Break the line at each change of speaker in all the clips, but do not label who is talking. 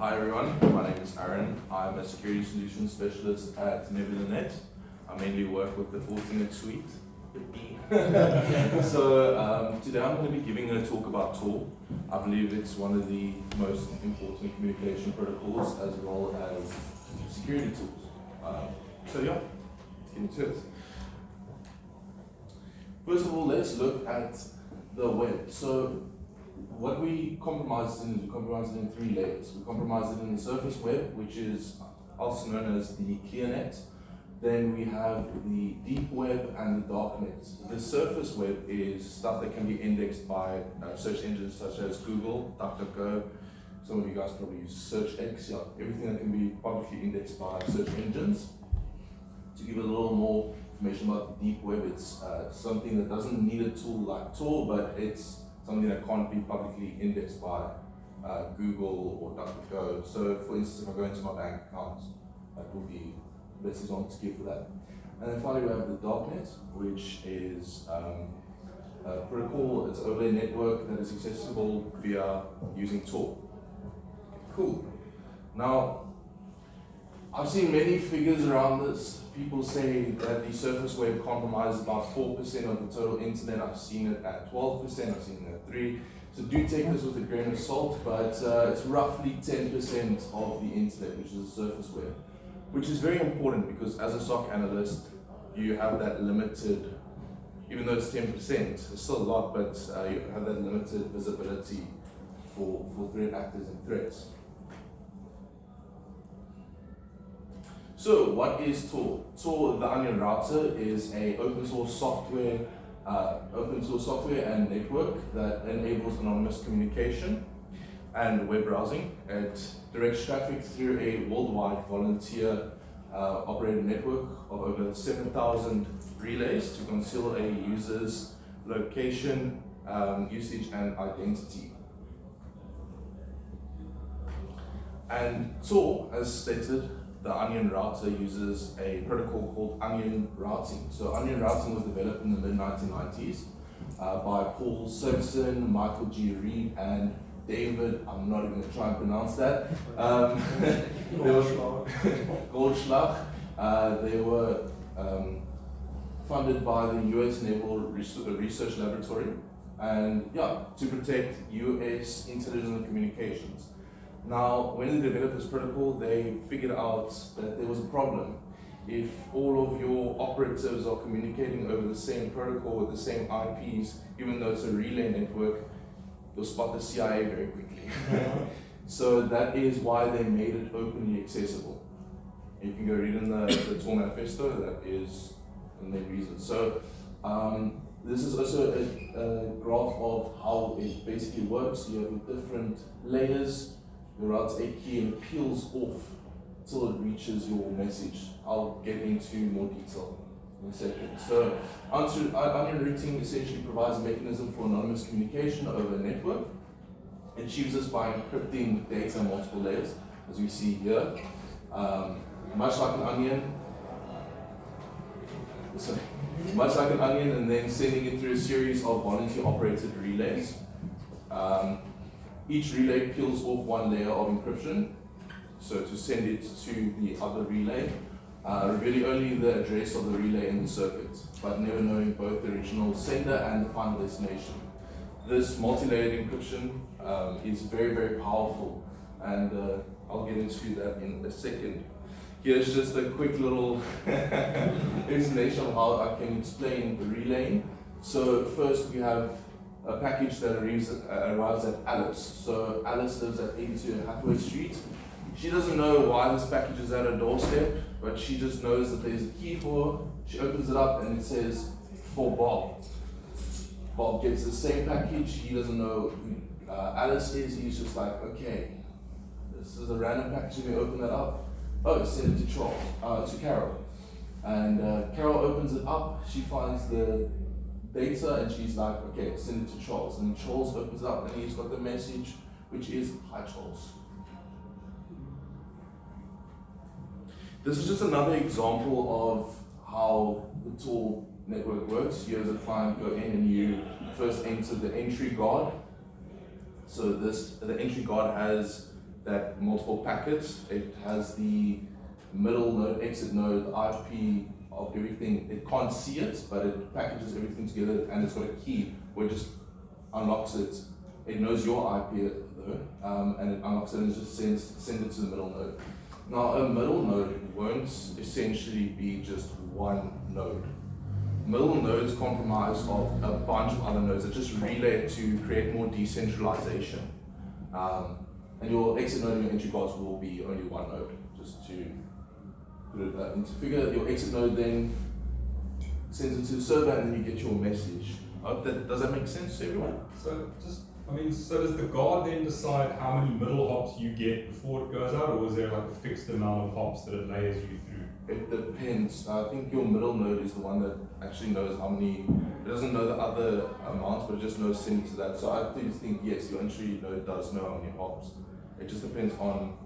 Hi everyone, my name is Aaron. I'm a security solutions specialist at NebulaNet. I mainly work with the OSINT suite. So today I'm going to be giving a talk about TOR. I believe it's one of the most important communication protocols as well as security tools. So yeah, let's get into it. First of all, let's look at the web. So what we compromise it in is we compromise it in three layers. We compromise it in the surface web, which is also known as the clear net. Then we have the deep web and the dark net. The surface web is stuff that can be indexed by search engines such as Google, DuckDuckGo. Some of you guys probably use SearchX. Yeah, everything that can be publicly indexed by search engines. To give a little more information about the deep web, it's something that doesn't need a tool like TOR, but it's something that can't be publicly indexed by Google or DuckDuckGo. So for instance, if I go into my bank account, that will be the best example to give for that. And then finally we have the darknet, which is a protocol, it's an overlay network that is accessible via using TOR. Cool. Now, I've seen many figures around this. People say that the surface web compromises about 4% of the total internet. I've seen it at 12%, I've seen it at 3%. So do take this with a grain of salt, but it's roughly 10% of the internet, which is the surface web, which is very important because as a SOC analyst, you have that limited, even though it's 10%, it's still a lot, but you have that limited visibility for threat actors and threats. So what is TOR? TOR, the Onion Router, is a open source software and network that enables anonymous communication and web browsing. It directs traffic through a worldwide volunteer operated network of over 7,000 relays to conceal a user's location, usage, and identity. And TOR, as stated, the Onion Router uses a protocol called onion routing. So onion routing was developed in the mid-1990s by Paul Simpson, Michael G. Reed, and David, I'm not even going to try and pronounce that, Goldschlag. They were funded by the US Naval Research Laboratory, and yeah, to protect US intelligence communications. Now, when they developed this protocol, they figured out that there was a problem. If all of your operatives are communicating over the same protocol with the same IPs, even though it's a relay network, you'll spot the CIA very quickly. So that is why they made it openly accessible. You can go read in the TOR manifesto, that is the main reason. So this is also a graph of how it basically works. You have different layers. You route a key and it peels off till it reaches your message. I'll get into more detail in a second. So, onion routing essentially provides a mechanism for anonymous communication over a network. It achieves this by encrypting data in multiple layers, as we see here. Much like an onion, and then sending it through a series of volunteer-operated relays. Each relay peels off one layer of encryption, so to send it to the other relay, revealing only the address of the relay in the circuit, but never knowing both the original sender and the final destination. This multi-layered encryption is very, very powerful, and I'll get into that in a second. Here's just a quick little explanation of how I can explain the relaying. So first we have a package that arrives at Alice. So Alice lives at 82 Hathaway Street. She doesn't know why this package is at her doorstep, but she just knows that there's a key for her. She opens it up and it says, for Bob. Bob gets the same package. He doesn't know who Alice is. He's just like, okay, this is a random package. Let me open that up. Oh, send it to Carol. And Carol opens it up. She finds the data and she's like, okay, send it to Charles. And Charles opens it up and he's got the message, which is, hi Charles. This is just another example of how the TOR network works. You as a client go in and you first enter the entry guard. So the entry guard has that multiple packets. It has the middle node, exit node, the IP of everything. It can't see it, but it packages everything together, and it's got a key where it just unlocks it. It knows your IP though, and it unlocks it and just sends it to the middle node. Now, a middle node won't essentially be just one node. Middle nodes comprise of a bunch of other nodes that just relay to create more decentralization. And your exit node and your entry cards will be only one node, just to put it into figure. Your exit node then sends it to the server, and then you get your message. Does that make sense to everyone?
So does the guard then decide how many middle hops you get before it goes out, or is there like a fixed amount of hops that it layers you through?
It depends. I think your middle node is the one that actually knows how many. It doesn't know the other amounts, but it just knows sending to that. So I do think yes, your entry node does know how many hops. It just depends on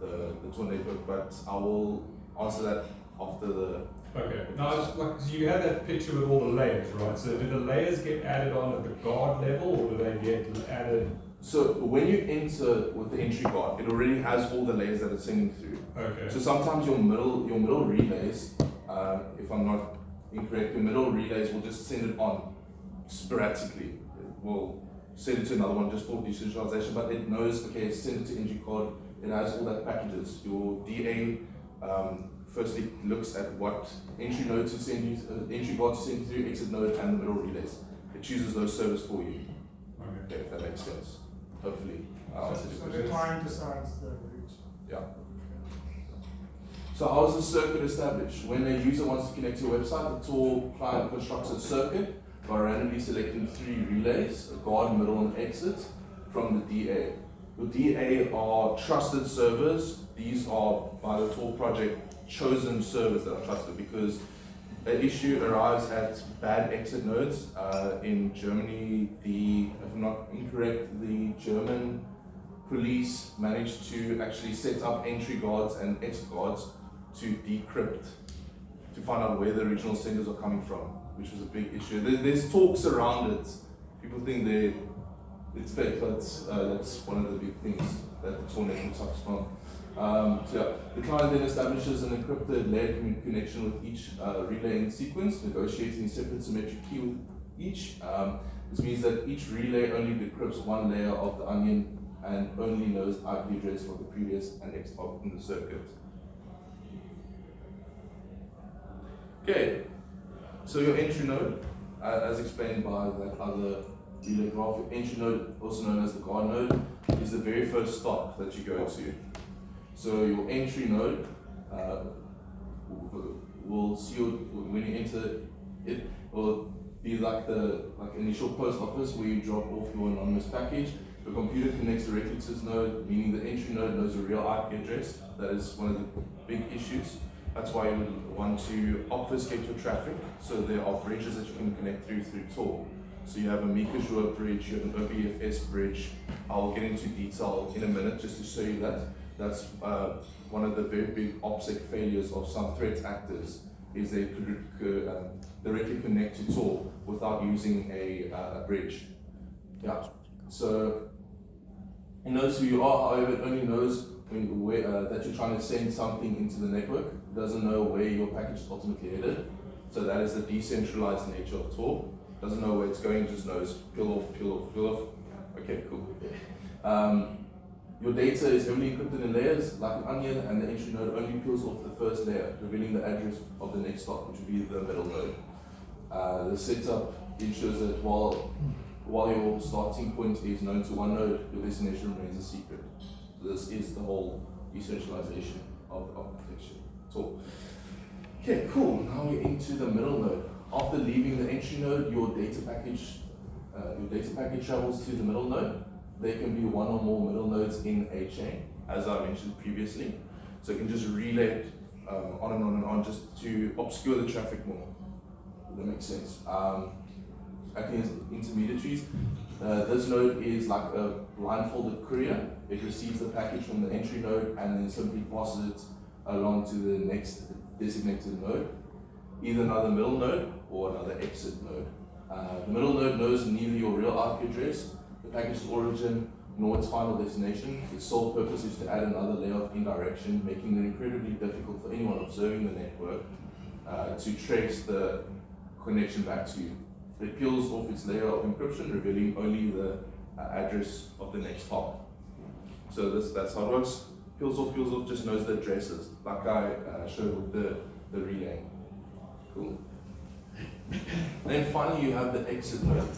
the Tor network, but I will answer that after the.
Okay. Now, just like, cause you had that picture with all the layers, right? So do the layers get added on at the guard level, or do they get added?
So when you enter with the entry guard, it already has all the layers that it's sending through.
Okay.
So sometimes your middle relays, if I'm not incorrect, your middle relays will just send it on sporadically. It will send it to another one just for decentralization, but it knows, okay, send it to entry card, it has all that packages. Your DA firstly looks at what entry node to send you, entry guard to send you through, exit node, and the middle relays. It chooses those servers for you. Okay, if that makes sense. Hopefully.
So the client decides the route.
Yeah. So how is the circuit established? When a user wants to connect to your website, the Tor client constructs a circuit by randomly selecting 3 relays, a guard, middle, and exit from the DA. Your DA are trusted servers. These are, by the Tor project, chosen servers that are trusted, because an issue arrives at bad exit nodes. In Germany, if I'm not incorrect, the German police managed to actually set up entry guards and exit guards to decrypt, to find out where the original senders are coming from, which was a big issue. There's talks around it. People think it's fake, but that's one of the big things that the Tor network suffers from. So yeah, the client then establishes an encrypted layered connection with each relay in sequence, negotiating a separate symmetric key with each. This means that each relay only decrypts one layer of the onion and only knows the IP address for the previous and next hop in the circuit. Okay, so your entry node, as explained by that other relay graph, your entry node, also known as the guard node, is the very first stop that you go to. So your entry node will see when you enter it, will be like initial post office where you drop off your anonymous package. The computer connects directly to this node, meaning the entry node knows your real IP address. That is one of the big issues. That's why you would want to obfuscate your traffic. So there are bridges that you can connect through Tor. So you have a Mikashua bridge, you have an OBFS bridge. I'll get into detail in a minute just to show you that. That's one of the very big OPSEC failures of some threat actors, is they could directly connect to Tor without using a bridge. Yeah. So it knows who you are, however, it only knows that you're trying to send something into the network. It doesn't know where your package is ultimately headed. So that is the decentralized nature of Tor. It doesn't know where it's going, it just knows peel off, peel off, peel off. Okay, cool. Your data is heavily encrypted in layers, like an onion, and the entry node only peels off the first layer, revealing the address of the next stop, which would be the middle node. The setup ensures that while your starting point is known to one node, your destination remains a secret. So this is the whole decentralization of architecture. So, okay, cool. Now we're into the middle node. After leaving the entry node, your data package travels to the middle node. There can be one or more middle nodes in a chain, as I mentioned previously. So it can just relay it on and on and on, just to obscure the traffic more. Does that make sense? Acting as intermediaries. This node is like a blindfolded courier. It receives the package from the entry node and then simply passes it along to the next designated node, either another middle node or another exit node. The middle node knows neither your real IP address, the package's origin, nor its final destination. Its sole purpose is to add another layer of indirection, making it incredibly difficult for anyone observing the network to trace the connection back to you. It peels off its layer of encryption, revealing only the address of the next hop. So that's how it works. Peels off, just knows the addresses, like I showed with the relay. Cool. And then finally you have the exit node.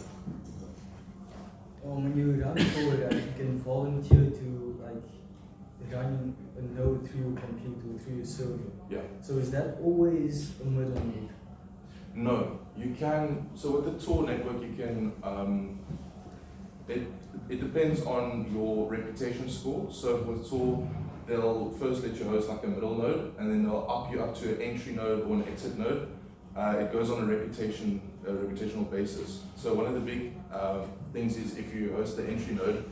When you run Tor, you can volunteer to run a node through your computer, through your server.
Yeah.
So is that always a middle node?
No, you can. So with the Tor network, you can. It depends on your reputation score. So with Tor, they'll first let you host like a middle node, and then they'll up you up to an entry node or an exit node. It goes on a reputational basis. So one of the big things is if you host the entry node,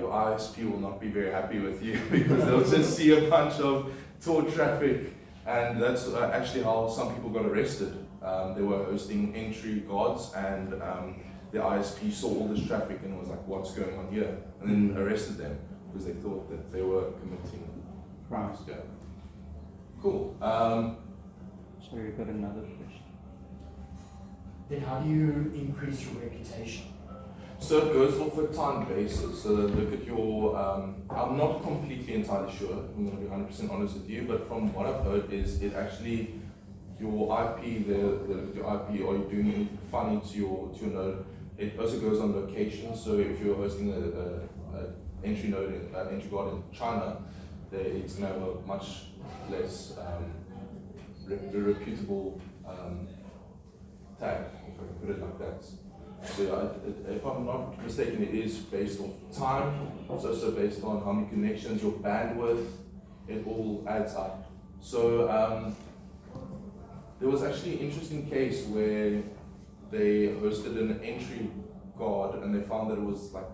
your ISP will not be very happy with you because they'll just see a bunch of Tor traffic, and that's actually how some people got arrested. They were hosting entry guards, and the ISP saw all this traffic and was like, "What's going on here?" And then arrested them because they thought that they were committing crimes. Yeah. Cool.
So we've got another question.
Then how do you increase your reputation?
So it goes off a time basis. So look at your, I'm not completely entirely sure, I'm going to be 100% honest with you, but from what I've heard is it actually, your IP, your IP, are you doing anything funny to your node? It also goes on location. So if you're hosting a entry node, entry guard in China, it's going to have a much less reputable tag, if I can put it like that. So yeah, if I'm not mistaken, it is based on time. It's also based on how many connections, your bandwidth. It all adds up. So there was actually an interesting case where they hosted an entry guard and they found that it was like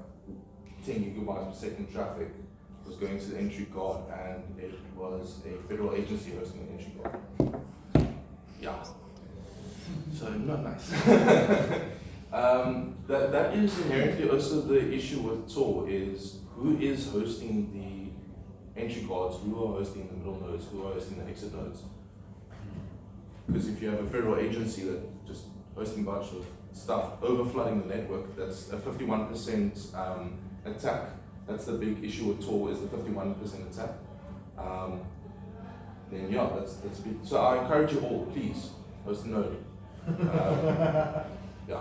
10 gigabytes per second traffic was going to the entry guard, and it was a federal agency hosting an entry guard. Yeah. So not nice. That is inherently also the issue with Tor, is who is hosting the entry guards, who are hosting the middle nodes, who are hosting the exit nodes. Because if you have a federal agency that just hosting a bunch of stuff, overflooding the network, that's a 51% attack. That's the big issue with Tor, is the 51% attack. Then yeah, that's big. So I encourage you all, please, host a node. Yeah.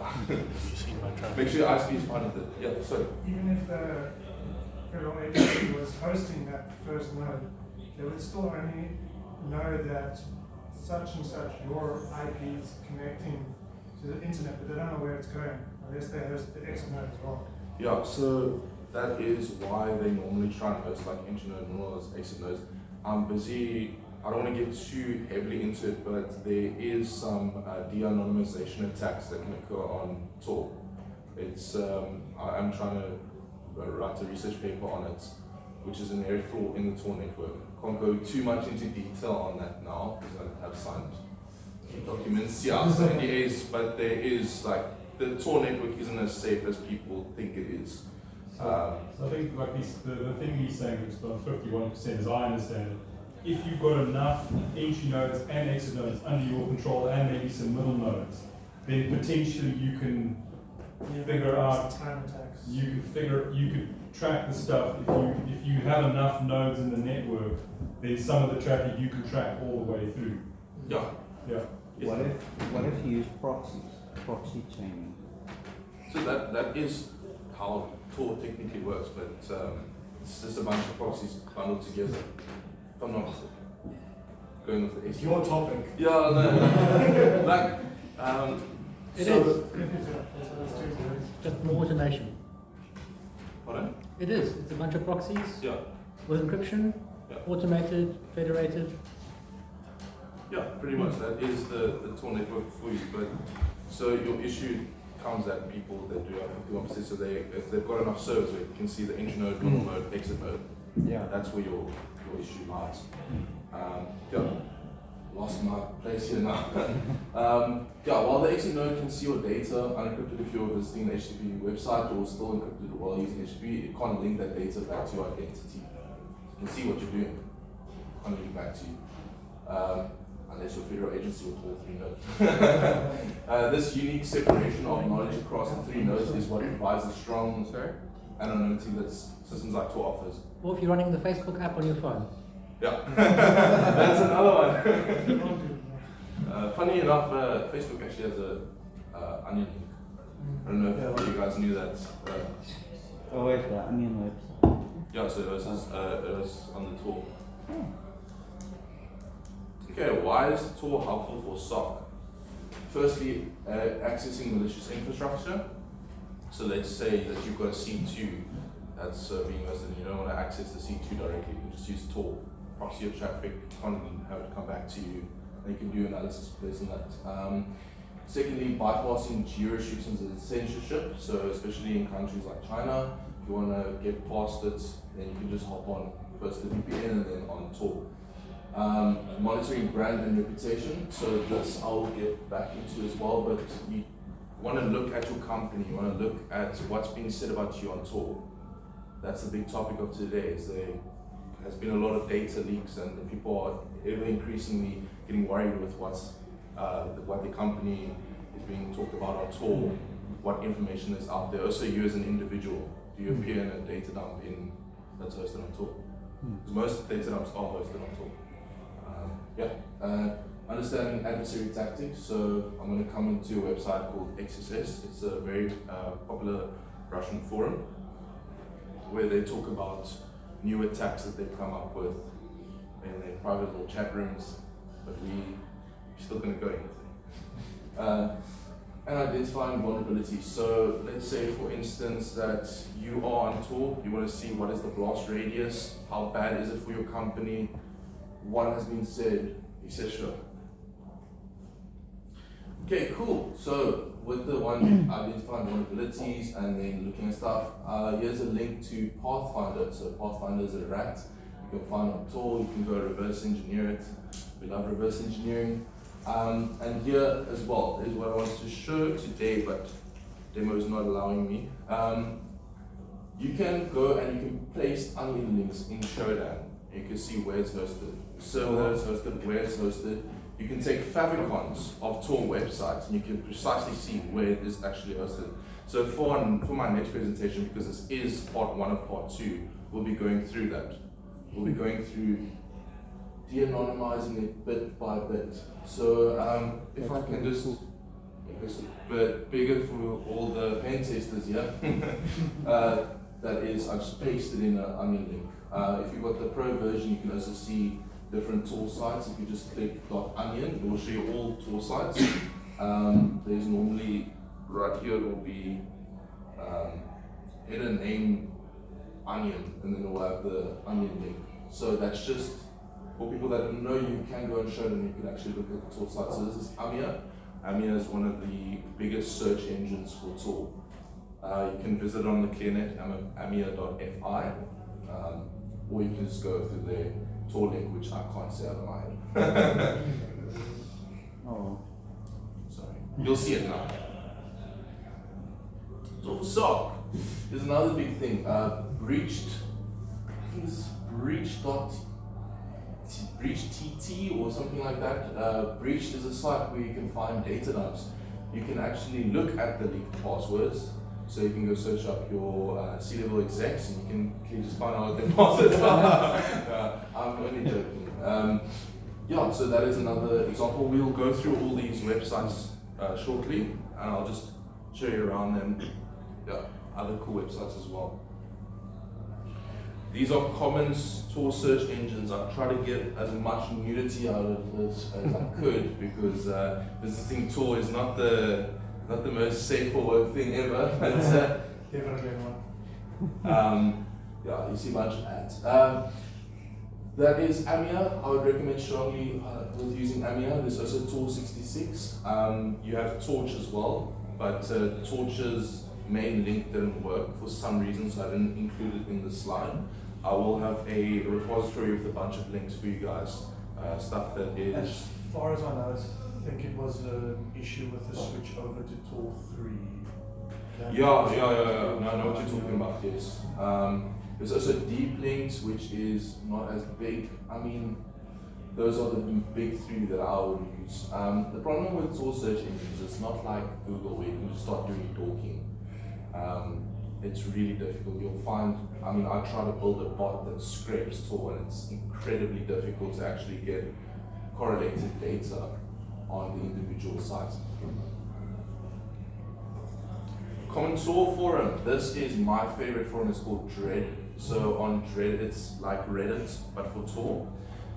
Make sure your ISP is part of it. Yeah, sorry.
Even if the federal agency was hosting that first node, they would still only know that such and such your IP is connecting to the internet, but they don't know where it's going unless they host the exit node as well.
Yeah, so that is why they normally try and host like entry node, middle nodes, exit nodes. I'm busy. I don't want to get too heavily into it, but there is some de-anonymization attacks that can occur on Tor. It's I'm trying to write a research paper on it, which is an area flaw in the Tor network. Can't go too much into detail on that now because I have signed documents, yeah, so NDAs, but there is like the Tor network isn't as safe as people think it is.
So I think like the thing he's saying is about 51%, as I understand it. If you've got enough entry nodes and exit nodes under your control and maybe some middle nodes, then potentially you can figure out,
time attacks.
you could track the stuff. If you have enough nodes in the network, then some of the traffic you can track all the way through.
Yeah.
Yeah.
What if you use proxy chaining?
So that is how Tor technically works, but it's just a bunch of proxies bundled together. If I'm not going with the
It's your topic.
Yeah, no. Like,
It
so,
is.
Let's do it.
Just more automation.
Pardon?
It is. It's a bunch of proxies
Yeah.
with encryption,
Yeah.
automated, federated.
Yeah, pretty much. That is the Tor network for you. But so your issue comes at people that do have 51%. So if they've got enough servers where you can see the entry node, middle node, exit node.
Yeah.
That's where your issue lies. Yeah. lost my place here now. Yeah, while the exit node can see your data unencrypted if you're visiting the HTTP website, or still encrypted while using HTTP, it can't link that data back to your identity. You can see what you're doing. It can't link back to you. Unless your federal agency with all 3 nodes. This unique separation of knowledge across the 3 nodes is what provides a strong anonymity that systems like Tor offers.
Or if you're running the Facebook app on your phone.
Yeah, that's another one. Funny enough, Facebook actually has a onion link. I don't know if you guys knew that.
Where's the onion website?
Yeah, so it was on the Tor. Okay, why is Tor helpful for SOC? Firstly, accessing malicious infrastructure. So let's say that you've got a C2 that's being hosted and you don't want to access the C2 directly. You can just use Tor, proxy your traffic, can't have it come back to you, and you can do analysis based on that. Secondly, bypassing geo-restrictions and censorship. So especially in countries like China, if you want to get past it, then you can just hop on first the VPN and then on Tor. Monitoring brand and reputation. So this I'll get back into as well, but you want to look at your company, you want to look at what's being said about you on Tor. That's the big topic of today. Is there has been a lot of data leaks, and people are ever increasingly getting worried with what the company is being talked about on Tor, what information is out there. Also, you as an individual, do you appear in a data dump that's hosted on Tor? Because most data dumps are hosted on Tor. Understanding adversary tactics. So I'm going to come into a website called XSS. It's a very popular Russian forum where they talk about new attacks that they've come up with in their private little chat rooms, but we're still going to go into it. And identifying vulnerabilities. So let's say, for instance, that you are on Tor, you want to see what is the blast radius, how bad is it for your company, what has been said, etc. Okay, cool. So with the one identifying vulnerabilities and then looking at stuff, here's a link to Pathfinder. So Pathfinder is a rat you can find on Tor. You can go reverse engineer it. We love reverse engineering. And here as well is what I wanted to show today, but demo is not allowing me. You can go and you can place onion links in Shodan. You can see where it's hosted, server that it's hosted, where it's hosted. You can take favicons of Tor websites and you can precisely see where it is actually hosted. So for my next presentation, because this is part 1 of part 2, we'll be going through that. We'll be going through de-anonymizing it bit by bit. So if I can just make this a bit bigger for all the pen testers here, that is, I just pasted in an onion link. If you've got the pro version, you can also see different Tor sites. If you just click .onion, it will show you all Tor sites. There's normally, right here, it will be header name onion, and then it will have the onion link. So that's just for people that don't know, you can go and show them, you can actually look at the Tor site. So this is Amia. Amia is one of the biggest search engines for Tor. You can visit on the ClearNet, amia.fi, or you can just go through the Tor link, which I can't say out of my head.
Oh.
Sorry. You'll see it now. So for SOC, there's another big thing. Breached, I think it's breached.TT or something like that. Breached is a site where you can find data dumps. You can actually look at the leaked passwords. So you can go search up your C-level execs and you can just find out what their passwords are. I'm only joking. Yeah, so that is another example. We'll go through all these websites shortly, and I'll just show you around them. Yeah, other cool websites as well. These are common Tor search engines. I try to get as much nudity out of this as I could, because visiting Tor is not the most safe for work thing ever. But
Definitely one.
yeah, you see a bunch of ads. That is Amia. I would recommend strongly with using Amia. There's also Tor 66. You have Torch as well, but Torch's main link didn't work for some reason, so I didn't include it in the slide. I will have a repository with a bunch of links for you guys, stuff that is
far as I know, I think it was an issue with the switch over to TOR 3.
Yeah. No, I know what you're talking about, yes. There's also deep links, which is not as big. I mean, those are the big three that I would use. The problem with source search engines, it's not like Google where you can just start doing talking. It's really difficult. You'll find, I mean, I try to build a bot that scrapes Tor, and it's incredibly difficult to actually get correlated data on the individual sites. Common Tor forum. This is my favorite forum. It's called Dread. So on Dread, it's like Reddit, but for Tor.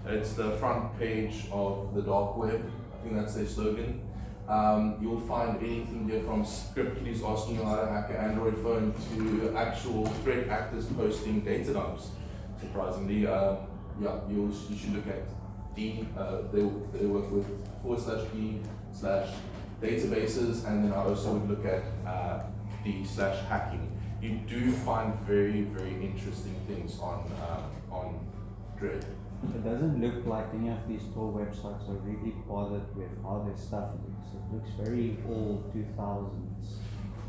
It's the front page of the dark web. I think that's their slogan. You'll find anything here from script police asking you how to hack an Android phone to actual threat actors posting data dumps. Surprisingly, you should look at D. They work with /D/databases, and then I also would look at D/hacking. You do find very, very interesting things on Dread.
It doesn't look like any of these Tor websites are really bothered with how their stuff looks. It looks very old 2000s.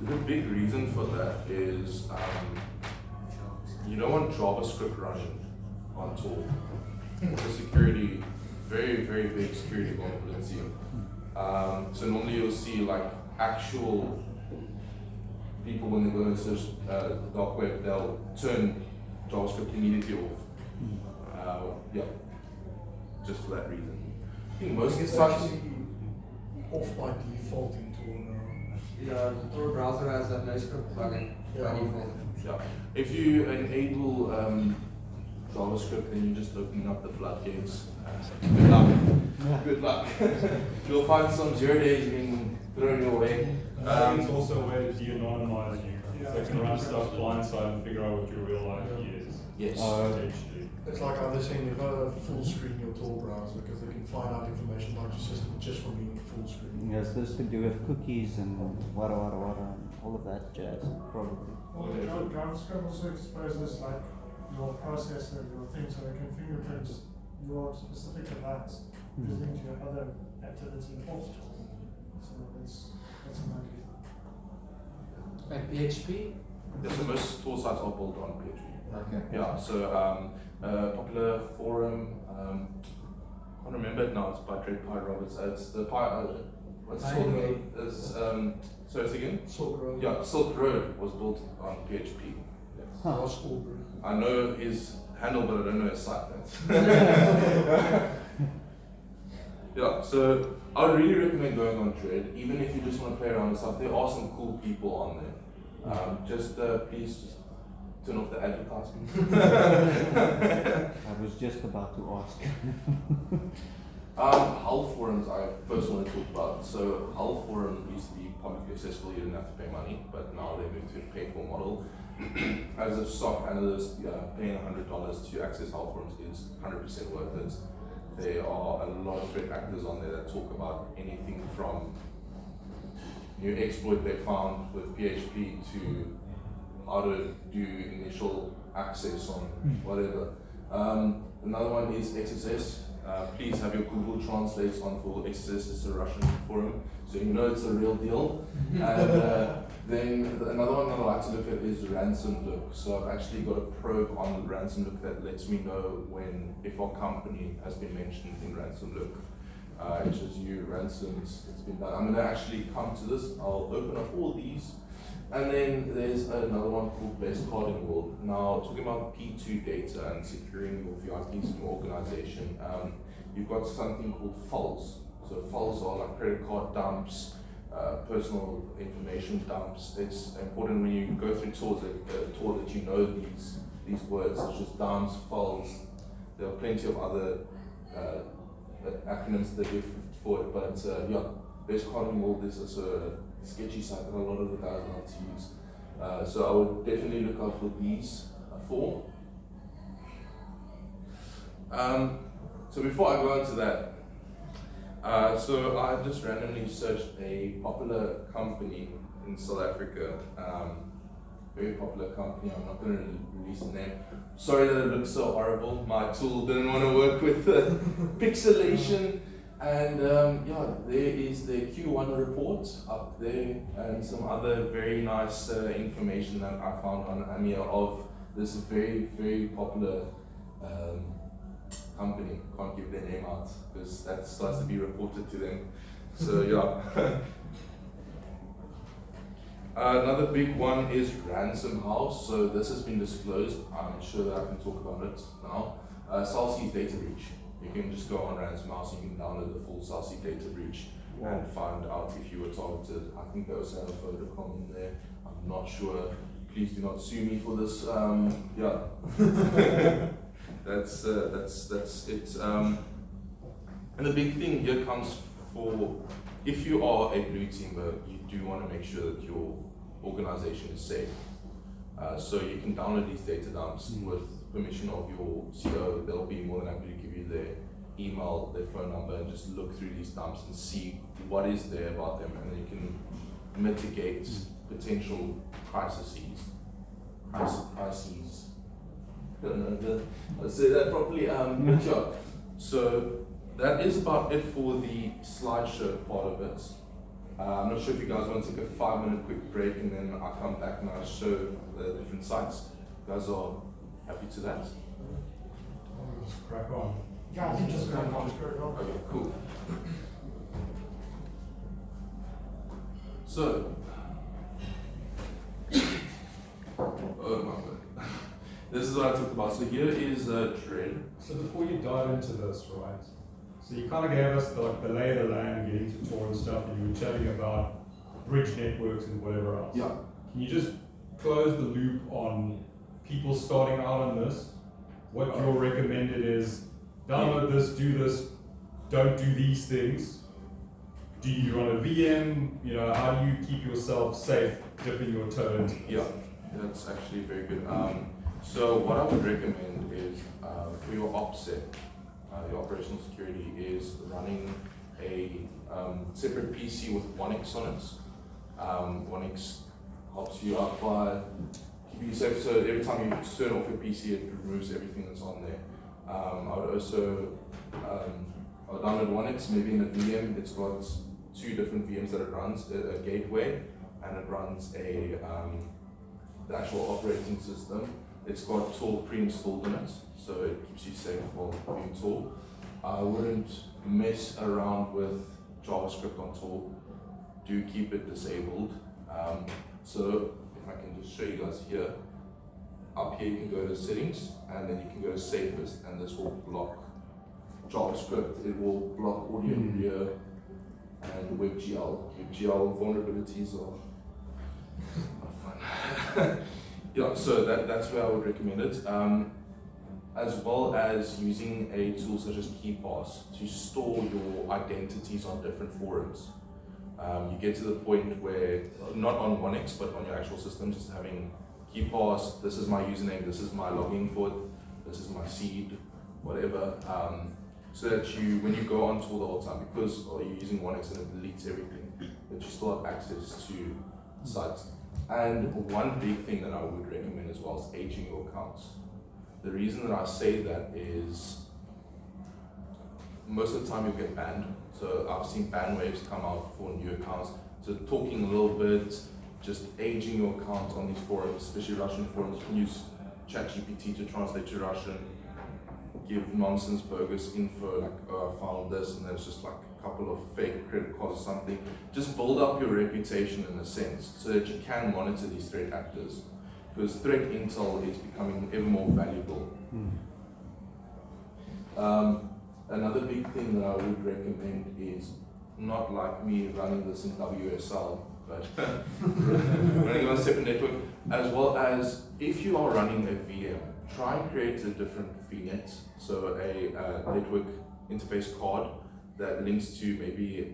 The big reason for that is you don't want JavaScript running on Tor. The security, very, very big security vulnerability. So normally you'll see like actual people when they go and search the dark web, they'll turn JavaScript immediately off. Just for that reason. I think most
It's
sites.
actually off by default in Tor now.
Yeah, the Tor browser has a no script plugin by default.
Yeah. If you enable JavaScript, then you're just opening up the floodgates. Good luck. Good luck. You'll find some 0 days being thrown your way.
It's also a way to de-anonymize you.
Yeah.
So you can run stuff blindside and figure out what your real IP is.
Yes.
Potentially.
It's like how they're saying they've got a full screen your Tor browser because they can find out information about your system just from being full screen.
Has this to do with cookies and wada, and all of that jazz, probably.
Well, JavaScript also exposes like your processor, your thing, so they can fingerprint your specific device listening to your other activity off. So that's an idea.
Like PHP?
Yeah, so most Tor sites are built on PHP.
Okay.
Yeah, so popular forum, I can't remember it now, it's by Dread Pie Roberts. It's the what's it called? It's, so it's again?
Silk Road.
Yeah, Silk Road was built on PHP. Yes.
Ross Goldberg.
I know his handle, but I don't know his site. Yeah, so I would really recommend going on Dread, even if you just want to play around with stuff. There are some cool people on there. Please just turn off the advertisement.
I was just about to ask.
Hull forums I first want to talk about. So Hull forum used to be publicly accessible, you didn't have to pay money, but now they moved to a pay-for model. As a stock analyst, paying $100 to access Hull forums is 100% worth it. There are a lot of threat actors on there that talk about anything from new exploit they found with PHP to how to do initial access on whatever. Another one is XSS. Please have your Google Translate on for XSS. It's a Russian forum, so you know it's a real deal. And then another one that I like to look at is ransom look. So I've actually got a probe on ransom look that lets me know if our company has been mentioned in ransom look. It shows you ransoms that's been done. I'm going to actually come to this. I'll open up all these. And then there's another one called Best Card in the World. Now, talking about P2 data and securing your VIPs in your organization, you've got something called FULs. So FULs are like credit card dumps, personal information dumps. It's important when you go through tours that you know these words, such as dumps, FULs. There are plenty of other acronyms that we for it, but Best Card in the World is also a sketchy site that a lot of the guys like to use. So I would definitely look out for these four. So before I go into that, so I just randomly searched a popular company in South Africa, very popular company. I'm not going to release the name. Sorry that it looks so horrible. My tool didn't want to work with the pixelation. And yeah, there is the Q1 report up there and some other very nice information that I found on AMIA of this very, very popular company. Can't give their name out because that starts to be reported to them. So yeah. Another big one is Ransom House. So this has been disclosed. I'm sure that I can talk about it now. Celsius data breach. You can just go on Ransom House, you can download the full Celsius data breach and find out if you were targeted. I think they also have a Vodacom in there. I'm not sure. Please do not sue me for this. Yeah. that's it. And the big thing here comes for if you are a blue teamer, you do want to make sure that your organization is safe. So you can download these data dumps with permission of your CEO. They'll be more than happy to give you their email, their phone number, and just look through these dumps and see what is there about them, and then you can mitigate potential crises. I don't know how to say that properly. But yeah. So that is about it for the slideshow part of it. I'm not sure if you guys want to take a 5-minute quick break and then I'll come back and I'll show the different sites. You guys are happy to that?
Just crack on.
Yeah, I think just go on.
Okay, cool. So, oh my god. This is what I talked about. So here is Dread.
So before you dive into this, right? So you kind of gave us the lay of the land, getting to Tor and stuff, and you were chatting about bridge networks and whatever else.
Yeah.
Can you just close the loop on people starting out on this? What your recommended is, download this, do this, don't do these things. Do you run a VM? You know, how do you keep yourself safe dipping your toe into this?
Yeah, that's actually very good. So what I would recommend is for your OPSEC, the operational security, is running a separate PC with 1x on it. 1x helps you out by keeping you safe. So every time you turn off your PC, it removes everything that's on there. I would also I'll download 1x, maybe in a VM. It's got 2 different VMs that it runs, a gateway, and it runs the actual operating system. It's got Tor pre-installed in it, so it keeps you safe while doing Tor. I wouldn't mess around with JavaScript on Tor. Do keep it disabled. So if I can just show you guys here, up here you can go to settings, and then you can go to safest, and this will block JavaScript. It will block audio and video and WebGL. WebGL vulnerabilities are not fun. Yeah, so that's where I would recommend it. As well as using a tool such as KeyPass to store your identities on different forums. You get to the point where, not on 1x, but on your actual system, just having KeyPass, this is my username, this is my login for it, this is my seed, whatever. So that you, when you go on tool the whole time, because you're using 1x and it deletes everything, that you still have access to sites. And one big thing that I would recommend as well is aging your accounts. The reason that I say that is most of the time you'll get banned. So I've seen ban waves come out for new accounts. So talking a little bit, just aging your account on these forums, especially Russian forums. You can use ChatGPT to translate to Russian, give nonsense, bogus info, like, oh, I found this, and then it's just like a couple of fake credit cards or something. Just build up your reputation in a sense, so that you can monitor these threat actors. Because threat intel is becoming ever more valuable. Another big thing that I would recommend is not like me running this in WSL, but running on a separate network, as well as if you are running a VM, try and create a different VNet, so a network interface card that links to maybe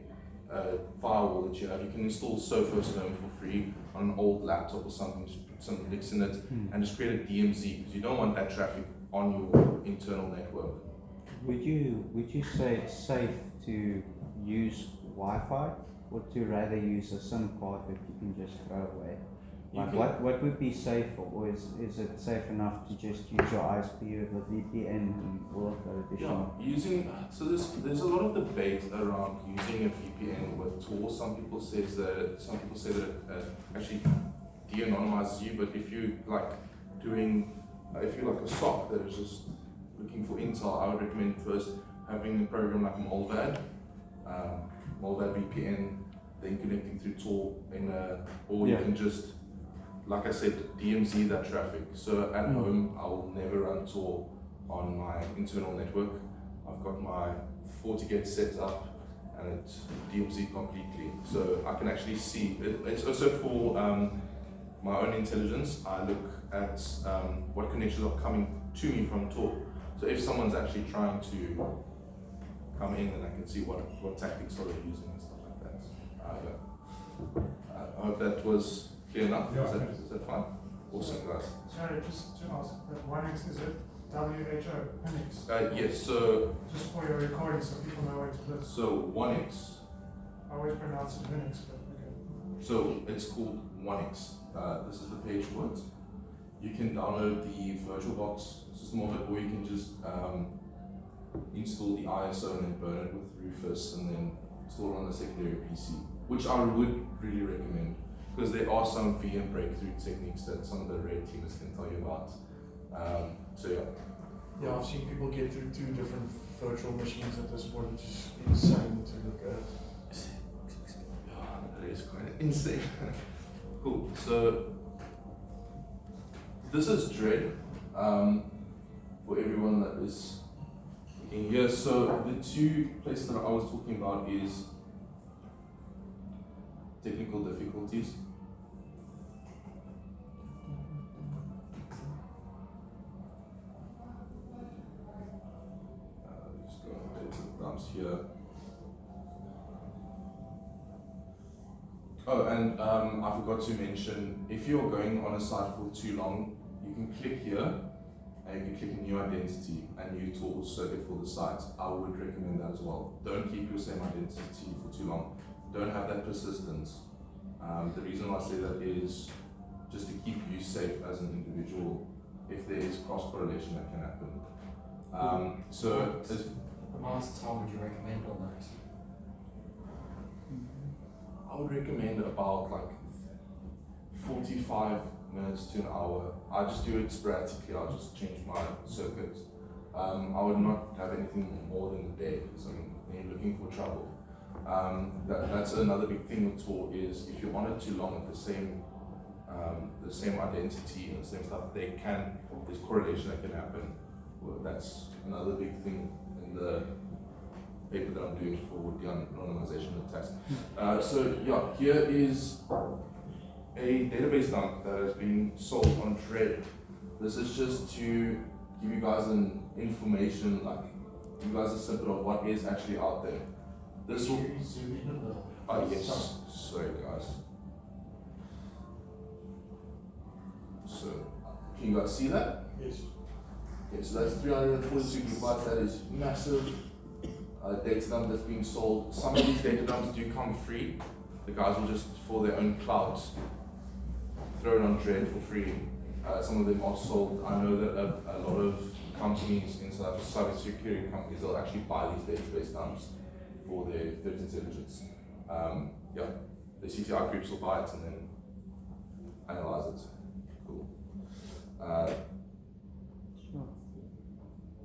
a firewall that you have. You can install Sophos Gnome for free on an old laptop or something, just put some links in it, and just create a DMZ, because you don't want that traffic on your internal network.
Would you say it's safe to use Wi-Fi, or to rather use a SIM card that you can just throw away?
You
Like
can-
what would be safe, or is it safe enough to just use your ISP with a VPN and all of that additional?
Yeah, there's a lot of debate around using a VPN with Tor. Some people say that it actually de-anonymizes you, but if you like if you're like a SOC that is just looking for intel, I would recommend first having a program like Molvad VPN, then connecting through Tor or you can just, like I said, DMZ that traffic. So at home, I will never run Tor on my internal network. I've got my FortiGate set up and it's DMZ completely. So I can actually see, it's also for my own intelligence. I look at what connections are coming to me from Tor. So if someone's actually trying to come in, then I can see what tactics are they using and stuff like that. I hope that was clear enough.
Yeah,
Is that fine? Awesome, guys.
Sorry, just to ask, that 1x, is it WHO Unix?
Yes, so
Just for your recording so people know where to look.
1x.
I always pronounce it Unix, but okay.
So it's called 1x. This is the page for it. You can download the VirtualBox system of it, or you can just install the ISO and then burn it with Rufus and then install it on the secondary PC, which I would really recommend because there are some VM breakthrough techniques that some of the red teamers can tell you about. So yeah.
Yeah, I've seen people get through 2 different virtual machines at this point, which is insane to look at.
Yeah, that is quite insane. Cool. So this is Dread for everyone that is looking here. So the 2 places that I was talking about is technical difficulties. Just go ahead with thumbs here. Oh, and I forgot to mention, if you're going on a site for too long, you can click here and you can click new identity and new tool circuit for the site. I would recommend that as well. Don't keep your same identity for too long. Don't have that persistence. The reason I say that is just to keep you safe as an individual if there is cross correlation that can happen. So it's,
Amount of time would you recommend on that?
I would recommend about like 45 minutes to an hour. I just do it sporadically. I'll just change my circuits. I would not have anything more than a day because I'm looking for trouble. That's another big thing with Tor is if you're on it too long with the same identity and the same stuff, there's correlation that can happen. Well, that's another big thing in the paper that I'm doing for the anonymization attacks. So yeah, here is a database dump that has been sold on Dread. This is just to give you guys an information, like give you guys a snippet of what is actually out there. This will
zoom in a little.
yes. Sorry guys. So can you guys see that?
Yes.
Okay, so that's 342 gigabytes. That is massive data dump that's being sold. Some of these data dumps do come free. The guys will just, for their own clouds, throw it on Dread for free. Some of them are sold. I know that a lot of companies in cybersecurity companies, they'll actually buy these database dumps for their threat intelligence. Yeah, the CTI groups will buy it and then analyze it. Cool.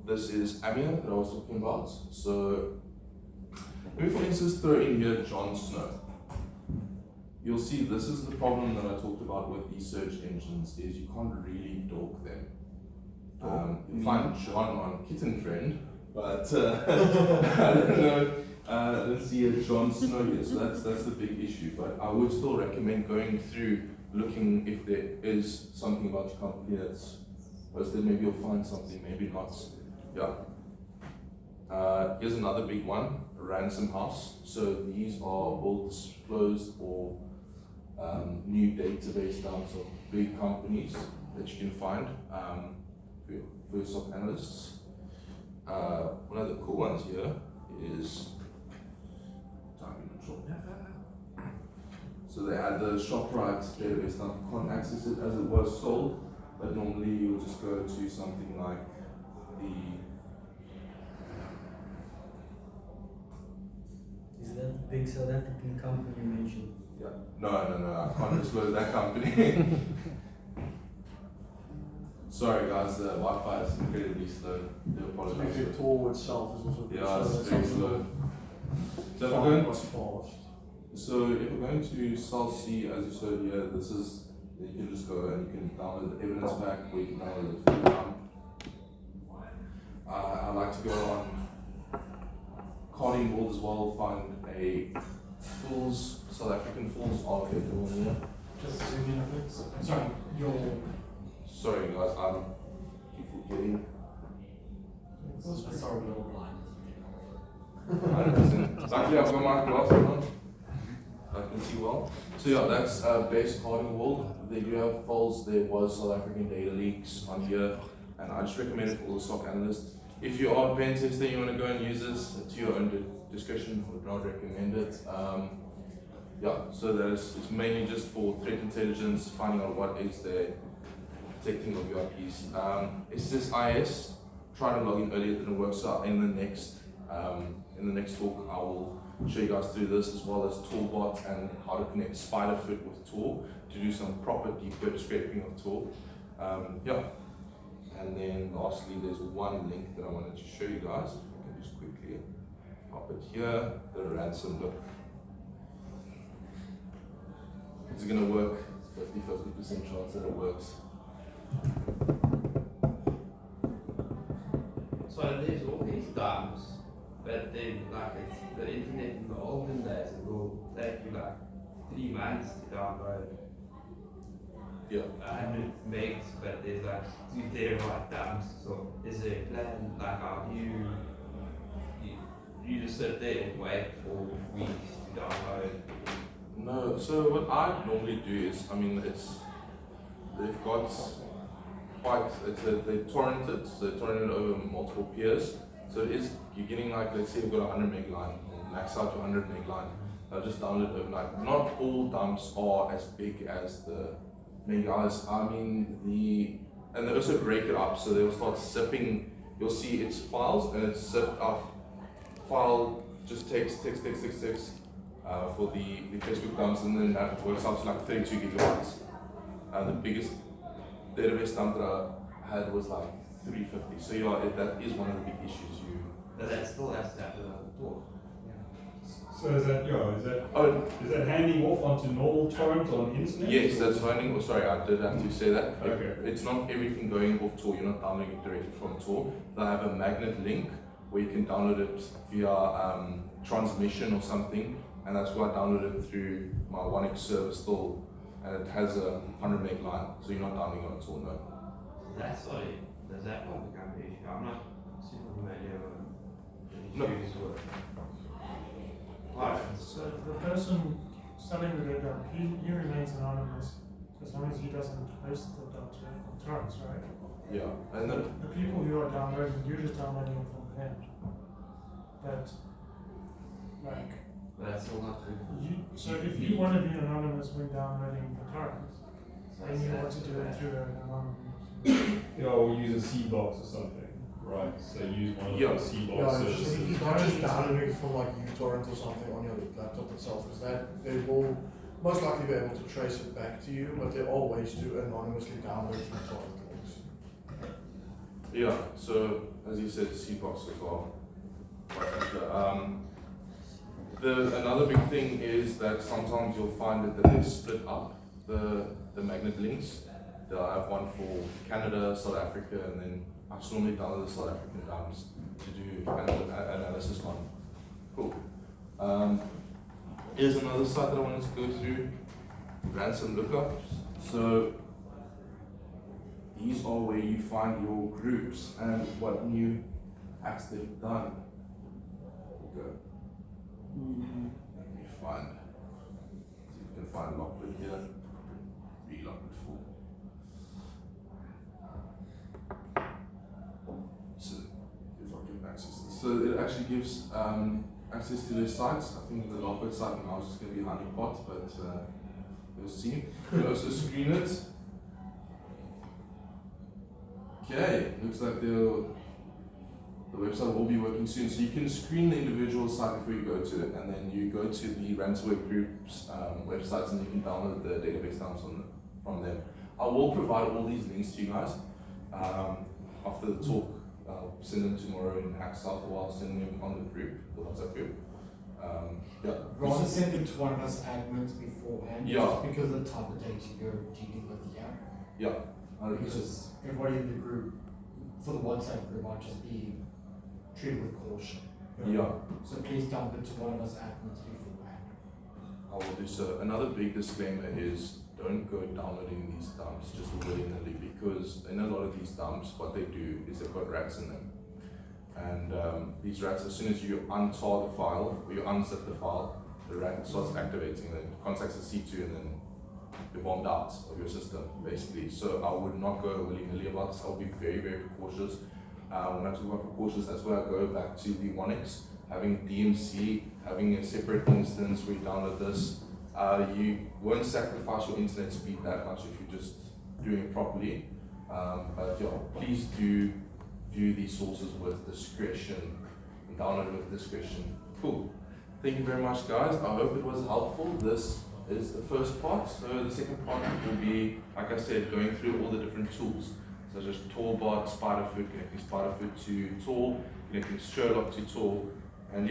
This is Amir that I was talking about. So, let me for instance throw in here Jon Snow. You'll see this is the problem that I talked about with these search engines is you can't really dork them. You find John on Kitten Friend, but I don't know. Let's see a Jon Snow here. So that's the big issue. But I would still recommend going through, looking if there is something about your company that's posted. Maybe you'll find something, maybe not. Yeah. Here's another big one, Ransom House. So these are all disclosed or new database dumps of big companies that you can find for your SOC analysts. One of the cool ones here is time control. So they had the ShopRite database now, you can't access it as it was sold, but normally you'll just go to something like the,
Is that the big South African company you mentioned?
yeah, no, I can't disclose that company. Sorry guys, the Wi-Fi is incredibly slow, do apologize.
The tour itself is also
Yeah, it's very slow. So if we're going if we're going to Cell C, as you showed here, this is, you can just go and you can download the evidence pack, or you can download the free dump. I like to go on Carding World as well, find a Fools, South African Fools archive over here.
Just zoom in a bit. Sorry,
Sorry guys, I keep forgetting.
sorry, we're all blind.
100%. Luckily I've got my glasses on. I can see well. So yeah, that's base Carding World. They do have files, there was South African data leaks on here, and I just recommend it for all the stock analysts. If you are a pen tester, you want to go and use this to your own discretion, would not recommend it. Yeah, so it's mainly just for threat intelligence, finding out what is there, protecting of your IPs. It's this IS, try to log in earlier, it didn't work, so in the next talk I will show you guys through this, as well as Toolbot and how to connect Spiderfoot with Tool to do some proper deep web scraping of Tool. Yeah. And then lastly, there's one link that I wanted to show you guys. I can just quickly pop it here, the ransom look. It's gonna work, 50% chance that it works.
So there's all these dumps, but then like it's the internet in the olden days, it will take you like 3 months to download
Yeah.
100 megs, but there's like 2 terabyte dumps. So is there a plan, like how do you just sit there and wait for weeks to download?
No, so what I normally do is, they've got they torrent it, so they torrent it over multiple peers. So it is, you're getting like, let's say you've got a 100 meg line, or max out to 100 meg line. I'll just download it overnight. Not all dumps are as big as the guys. And they also break it up, so they'll start zipping. You'll see it's files, and it's zipped up. File just text for the Facebook dumps, and then that works out to like 32 gigabytes. The biggest database dump that I had was like 350. So yeah, that is one of the big issues.
But that still has to happen on the tour.
So is that handing off onto normal torrent on internet?
Yes, that's handing. Oh, sorry, I did have to say that.
Okay.
It's not everything going off Tor. You're not downloading it directly from Tor. They have a magnet link where you can download it via transmission or something, and that's why I downloaded it through my 1x server still, and it has a 100 meg line, so you're not downloading it on Tor, no.
That's why, does that one become an issue? I'm not super familiar with
No.
the issues with. Alright.
So the person selling the data, he remains anonymous as long as he doesn't host the torrents, right?
Yeah, and then
The people who are downloading, you're just downloading it from them. But, like,
That's still not true.
so if you want to be anonymous when downloading the torrents, then you want to do it through an anonymous.
Yeah, or use a C box or something. Right. So use one of
Yeah.
those C
Yeah,
boxes.
it's just not just downloading from like uTorrent or something on your laptop itself, because that they will most likely be able to trace it back to you, but there are ways to anonymously download from torrent links.
yeah, so as you said, CBOX as well. Another big thing is that sometimes you'll find that they split up the magnet links. They'll have one for Canada, South Africa, and then I just normally download the South African dumps to do analysis on. Cool. Here's another site that I wanted to go through, ransom lookups. So these are where you find your groups and what new acts they've done. Go. Let me find. See if we can find Lockwood here. Relockwood full. So if I give access, so it actually gives access to their sites. I think the Lockwood site now is just going to be honeypot, but you'll see. You can also screen it. Okay, looks like the website will be working soon. So you can screen the individual site before you go to it, and then you go to the ransomware group's websites, and you can download the database dumps from them. I will provide all these links to you guys after the talk. I'll send them tomorrow in Hackstart, or I'll send them on the group, the WhatsApp group. Yeah.
Rather send them to one of us admins beforehand,
Yeah.
just because of the type of data you're dealing with here.
Yeah. 100%.
Because everybody in the group, for the WhatsApp group, might just be treated with caution.
Yeah.
So please dump it to one of us admins beforehand.
I will do so. Another big disclaimer is don't go downloading these dumps just willy-nilly, because in a lot of these dumps, what they do is they've got rats in them. And these rats, as soon as you untar the file, or you unzip the file, the rat starts activating, and then contacts the C2, and then you're bombed out of your system, basically. So I would not go willy-nilly about this. I would be very, very precautious. When I talk about precautious, that's where I go back to the 1x, having DMC, having a separate instance where you download this. You won't sacrifice your internet speed that much if you're just doing it properly. But yeah, please do view these sources with discretion and download with discretion. Cool. Thank you very much, guys. I hope it was helpful. This is the first part. So the second part will be, like I said, going through all the different tools, such as TORBot, Spiderfoot, connecting Spiderfoot to Tor, connecting Sherlock to Tor, and yeah.